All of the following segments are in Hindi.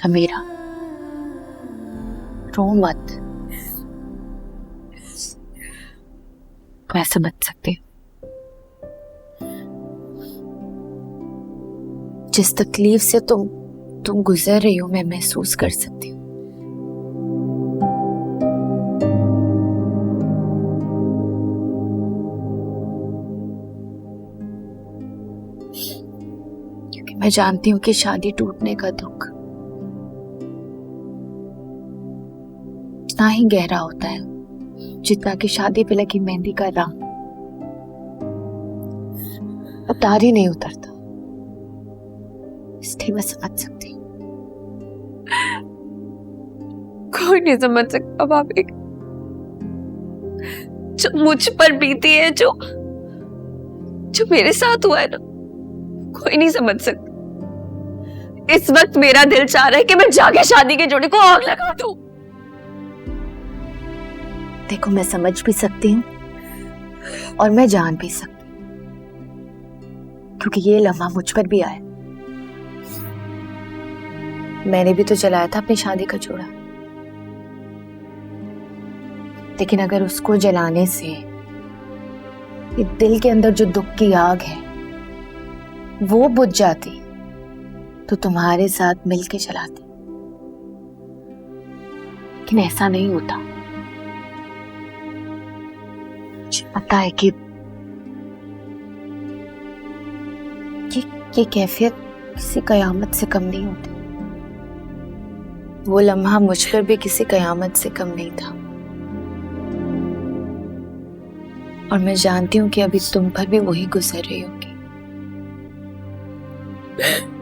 अमीरा, रो मत। मैं समझ सकती हूँ जिस तकलीफ से तुम गुजर रही हो, मैं महसूस कर सकती हूँ। क्योंकि मैं जानती हूँ कि शादी टूटने का दुख इतना ही गहरा होता है जितना कि शादी पे लगी मेहंदी का रंग उतार ही नहीं उतरता। इसलिए मैं समझ सकती हूँ। कोई नहीं समझ सकता भाभी, जो मुझ पर बीती है, जो मेरे साथ हुआ है ना, कोई नहीं समझ सकता। इस वक्त मेरा दिल चाह रहा है कि मैं जाके शादी के जोड़े को आग लगा दूं। देखो, मैं समझ भी सकती हूँ और मैं जान भी सकती हूँ, क्योंकि ये लम्हा मुझ पर भी आया। मैंने भी तो जलाया था अपनी शादी का जोड़ा, लेकिन अगर उसको जलाने से ये दिल के अंदर जो दुख की आग है वो बुझ जाती तो तुम्हारे साथ मिलके जलाती। लेकिन ऐसा नहीं होता। मुझे पता है कि ये कैफियत किसी कयामत से कम नहीं होती। वो लम्हा मुझ पर भी किसी कयामत से कम नहीं था। और मैं जानती हूँ कि अभी तुम पर भी वही गुजर रही होगी।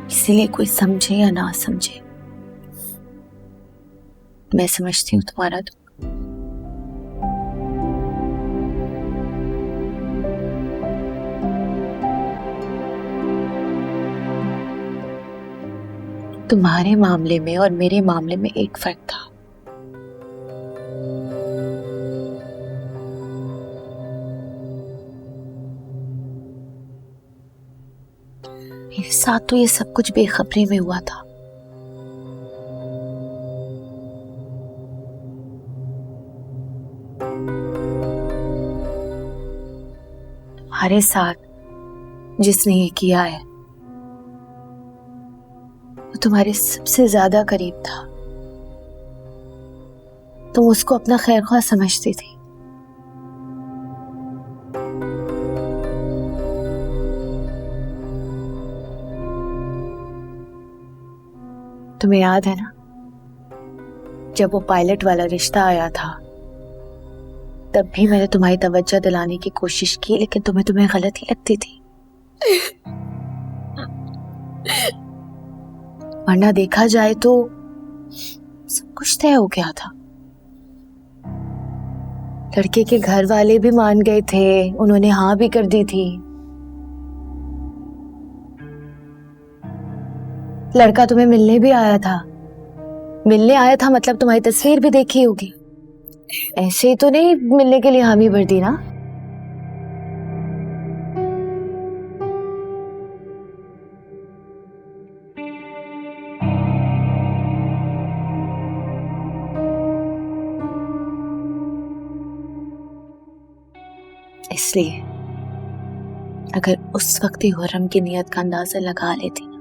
इसीलिए कोई समझे या ना समझे, मैं समझती हूँ तुम्हारा दुख। तुम्हारे मामले में और मेरे मामले में एक फर्क था। मेरे साथ तो ये सब कुछ बेखबरी में हुआ था। तुम्हारे साथ जिसने ये किया है वो तुम्हारे सबसे ज्यादा करीब था। तुम उसको अपना खैरख्वाह समझती थी। तुम्हें याद है ना, जब वो पायलट वाला रिश्ता आया था तब भी मैंने तुम्हारी तवज्जो दिलाने की कोशिश की, लेकिन तुम्हें गलत ही लगती थी। वरना देखा जाए तो सब कुछ तय हो गया था। लड़के के घर वाले भी मान गए थे, उन्होंने हाँ भी कर दी थी। लड़का तुम्हें मिलने भी आया था। मिलने आया था मतलब तुम्हारी तस्वीर भी देखी होगी। ऐसे ही तो नहीं मिलने के लिए हामी भर दी ना। इसलिए अगर उस वक्त ही हुर्रम की नियत का अंदाजा लगा लेती ना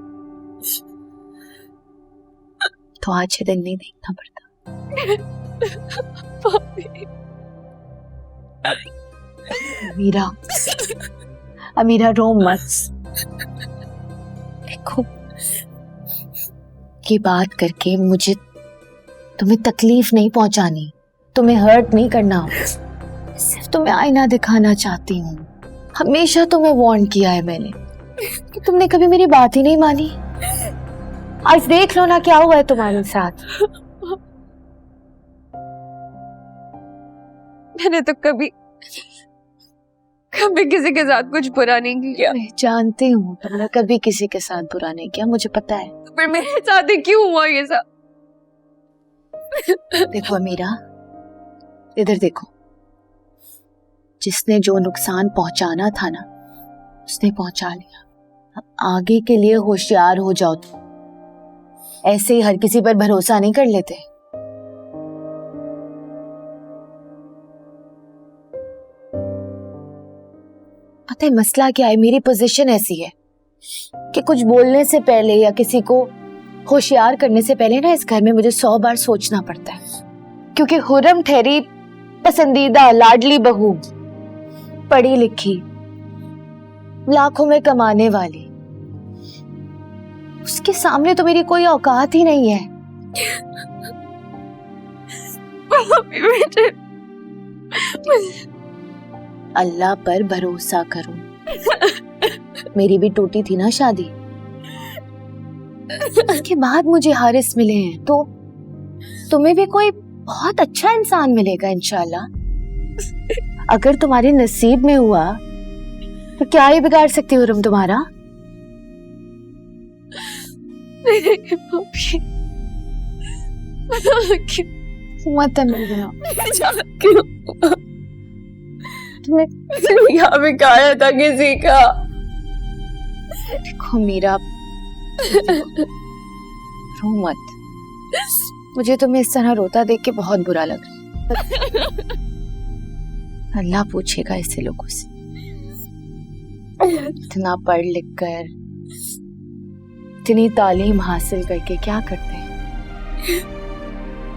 तो आज ये दिन नहीं देखना पड़ता। अमीरा, अमीरा रो मत। देखो, ये बात करके मुझे तुम्हें तकलीफ नहीं पहुंचानी, तुम्हें हर्ट नहीं करना। सिर्फ तुम्हें आईना दिखाना चाहती हूँ। हमेशा तुम्हें वार्न किया है मैंने कि तुमने कभी मेरी बात ही नहीं मानी। आज देख लो ना क्या हुआ है तुम्हारे साथ। मैंने तो कभी किसी के साथ कुछ बुरा नहीं किया। मैं जानती हूँ तुमने कभी किसी के साथ बुरा नहीं किया, मुझे पता है। तो फिर मेरे साथ ही क्यों हुआ ये सब? देखो अमीरा, इधर देखो। जिसने जो नुकसान पहुंचाना था ना, उसने पहुंचा लिया। अब आगे के लिए होशियार हो जाओ तुम। ऐसे ही हर किसी पर भरोसा नहीं कर लेते। पता है मसला क्या है? मेरी पोजीशन ऐसी है कि कुछ बोलने से पहले या किसी को होशियार करने से पहले ना, इस घर में मुझे 100 बार सोचना पड़ता है। क्योंकि हुर्रम ठहरी पसंदीदा लाडली बहू, पढ़ी लिखी, लाखों में कमाने वाली, उसके सामने तो मेरी कोई औकात ही नहीं है। अल्लाह पर भरोसा करो। मेरी भी टूटी थी ना शादी, उसके बाद मुझे हारिस मिले हैं, तो तुम्हें भी कोई बहुत अच्छा इंसान मिलेगा इंशाल्लाह। अगर तुम्हारे नसीब में हुआ तो क्या ही बिगाड़ सकती हो तुम तुम्हारा। मत तुम्हें यहाँ बिगाड़ा था किसी का। देखो मीरा, रो मत। मुझे तुम्हें इस तरह रोता देख के बहुत बुरा लग रहा है। अल्लाह पूछेगा ऐसे लोगों से। इतना पढ़ लिख कर, इतनी तालीम हासिल करके क्या करते हैं?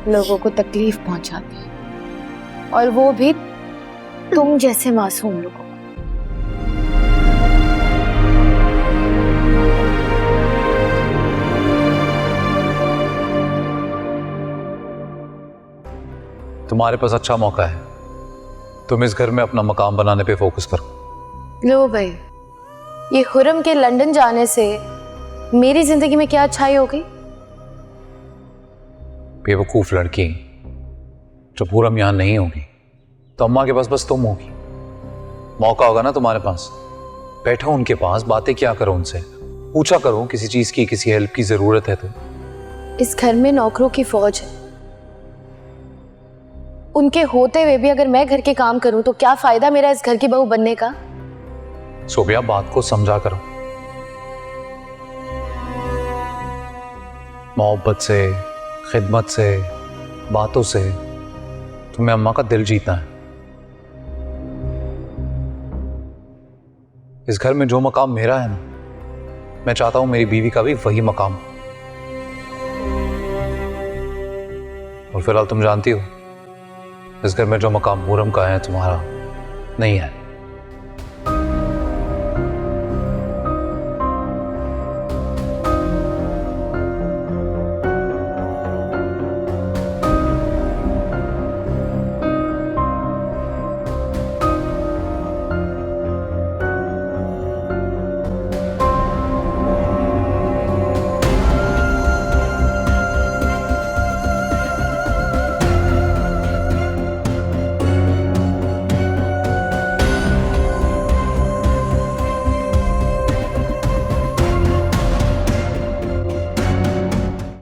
लोगों को तकलीफ पहुंचाते हैं, और वो भी तुम जैसे मासूम लोगों को। तुम्हारे पास अच्छा मौका है, तुम इस घर में अपना मकाम बनाने पे फोकस करो। लो भाई, ये खुर्रम के लंदन जाने से मेरी जिंदगी में क्या अच्छाई हो गई? बेवकूफ लड़की, जब खुर्रम यहाँ नहीं होगी तो अम्मा के पास बस तुम होगी। मौका होगा ना तुम्हारे पास, बैठो उनके पास, बातें क्या करो उनसे, पूछा करो किसी चीज की, किसी हेल्प की जरूरत है तो। इस घर में नौकरों की फौज है, उनके होते हुए भी अगर मैं घर के काम करूं तो क्या फायदा मेरा इस घर की बहू बनने का? सोबिया, बात को समझा करो, मोहब्बत से, खिदमत से, बातों से तुम्हें अम्मा का दिल जीतना है। इस घर में जो मकाम मेरा है ना, मैं चाहता हूं मेरी बीवी का भी वही मकाम हो। और फिलहाल तुम जानती हो, इस घर में जो मकाम खुर्रम का है तुम्हारा नहीं है।